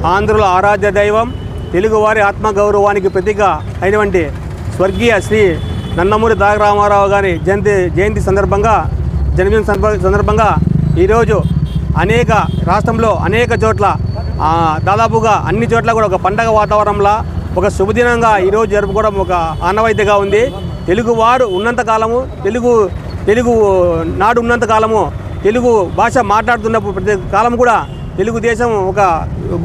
ఆంధ్రుల ఆరాధ్య దైవం, తెలుగువారి ఆత్మగౌరవానికి ప్రతీక అయినటువంటి స్వర్గీయ శ్రీ నందమూరి తారక రామారావు గారి జయంతి సందర్భంగా ఈరోజు రాష్ట్రంలో అనేక చోట్ల దాదాపుగా అన్ని చోట్ల కూడా ఒక పండగ వాతావరణంలో ఒక శుభదినంగా ఈరోజు జరుపుకోవడం ఒక ఆనవాయితీగా ఉంది. తెలుగువారు ఉన్నంతకాలము, తెలుగు నాడు ఉన్నంతకాలము, తెలుగు భాష మాట్లాడుతున్నప్పుడు ప్రతి కాలం కూడా తెలుగుదేశం ఒక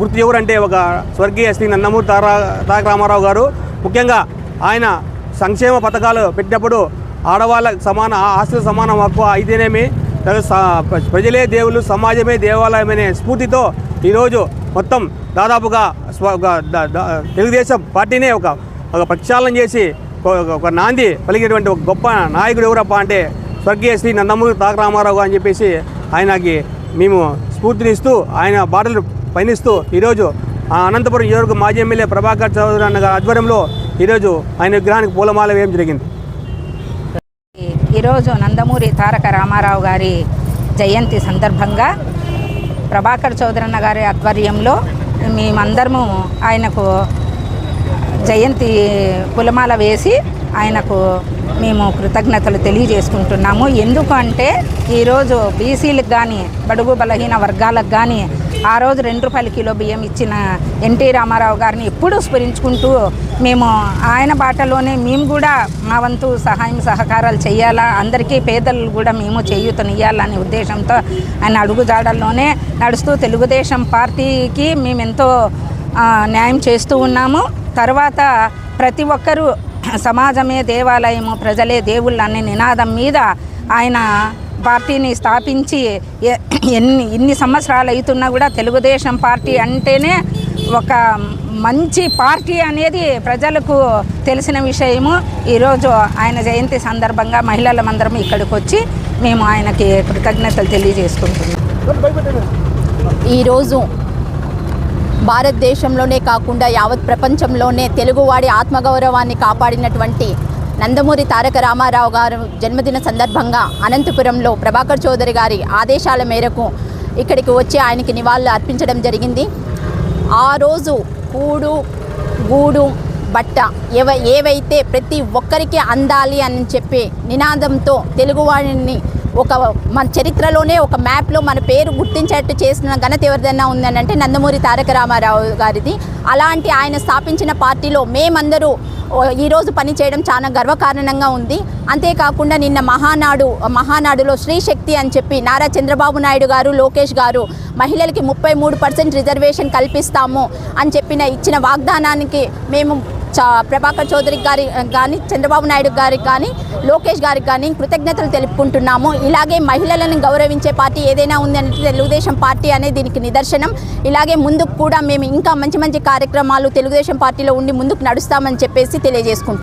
గుర్తు ఎవరంటే ఒక స్వర్గీయ శ్రీ నందమూరి తారక రామారావు గారు. ముఖ్యంగా ఆయన సంక్షేమ పథకాలు పెట్టినప్పుడు ఆడవాళ్ళ ఆస్తుల సమానం హక్కు అయితేనేమి, ప్రజలే దేవుళ్ళు, సమాజమే దేవాలయం అనే స్ఫూర్తితో ఈరోజు మొత్తం దాదాపుగా తెలుగుదేశం పార్టీనే ఒక ప్రక్షాళన చేసి ఒక నాంది పలికినటువంటి ఒక గొప్ప నాయకుడు ఎవరప్ప అంటే స్వర్గీయ శ్రీ నందమూరి తారక రామారావు అని చెప్పేసి ఆయనకి మేము స్ఫూర్తినిస్తూ ఆయన బాటలు పయనిస్తూ ఈరోజు అనంతపురం నియోజకవర్గ మాజీ ఎమ్మెల్యే ప్రభాకర్ చౌదరి అన్న ఆధ్వర్యంలో ఈరోజు ఆయన విగ్రహానికి పూలమాల వేయడం జరిగింది. ఈరోజు నందమూరి తారక రామారావు గారి జయంతి సందర్భంగా ప్రభాకర్ చౌదరి అన్న గారి ఆధ్వర్యంలో మేమందరము ఆయనకు జయంతి పూలమాల వేసి ఆయనకు మేము కృతజ్ఞతలు తెలియజేసుకుంటున్నాము. ఎందుకంటే ఈరోజు బీసీలకు కానీ, బడుగు బలహీన వర్గాలకు కానీ ఆ రోజు 2 రూపాయల కిలో బియ్యం ఇచ్చిన ఎన్టీ రామారావు గారిని ఎప్పుడూ స్మరించుకుంటూ మేము ఆయన బాటలోనే మేము కూడా మా వంతు సహాయం సహకారాలు చేయాలా, అందరికీ పేదలు కూడా మేము చేయూతనియ్యాలనే ఉద్దేశంతో ఆయన అడుగుజాడల్లోనే నడుస్తూ తెలుగుదేశం పార్టీకి మేము ఎంతో న్యాయం చేస్తూ ఉన్నాము. తర్వాత ప్రతి ఒక్కరూ సమాజమే దేవాలయము, ప్రజలే దేవుళ్ళు అనే నినాదం మీద ఆయన పార్టీని స్థాపించి ఎన్ని సంవత్సరాలు అవుతున్నా కూడా తెలుగుదేశం పార్టీ అంటేనే ఒక మంచి పార్టీ అనేది ప్రజలకు తెలిసిన విషయము. ఈరోజు ఆయన జయంతి సందర్భంగా మహిళలమందరం ఇక్కడికి వచ్చి మేము ఆయనకి కృతజ్ఞతలు తెలియజేసుకుంటున్నాం. ఈరోజు భారతదేశంలోనే కాకుండా యావత్ ప్రపంచంలోనే తెలుగువాడి ఆత్మగౌరవాన్ని కాపాడినటువంటి నందమూరి తారక రామారావు గారు జన్మదిన సందర్భంగా అనంతపురంలో ప్రభాకర్ చౌదరి గారి ఆదేశాల మేరకు ఇక్కడికి వచ్చి ఆయనకి నివాళులు అర్పించడం జరిగింది. ఆ రోజు కూడు గూడు బట్ట ఏవైతే ప్రతి ఒక్కరికి అందాలి అని చెప్పి నినాదంతో తెలుగువాడిని మన చరిత్రలోనే ఒక మ్యాప్లో మన పేరు గుర్తించేట్టు చేసిన ఘనత ఎవరిదైనా ఉందని అంటే నందమూరి తారక రామారావు గారిది. అలాంటి ఆయన స్థాపించిన పార్టీలో మేమందరూ ఈరోజు పనిచేయడం చాలా గర్వకారణంగా ఉంది. అంతేకాకుండా నిన్న మహానాడులో స్త్రీ శక్తి అని చెప్పి నారా చంద్రబాబు నాయుడు గారు, లోకేష్ గారు మహిళలకి 33% రిజర్వేషన్ కల్పిస్తాము అని ఇచ్చిన వాగ్దానానికి మేము ప్రభాకర్ చౌదరి గారి కానీ, చంద్రబాబు నాయుడు గారికి కానీ, లోకేష్ గారికి కానీ కృతజ్ఞతలు తెలుపుకుంటున్నాము. ఇలాగే మహిళలను గౌరవించే పార్టీ ఏదైనా ఉంది అంటే తెలుగుదేశం పార్టీ అనేది దీనికి నిదర్శనం. ఇలాగే ముందుకు కూడా మేము ఇంకా మంచి కార్యక్రమాలు తెలుగుదేశం పార్టీలో ఉండి ముందుకు నడుస్తామని చెప్పేసి తెలియజేసుకుంటాం.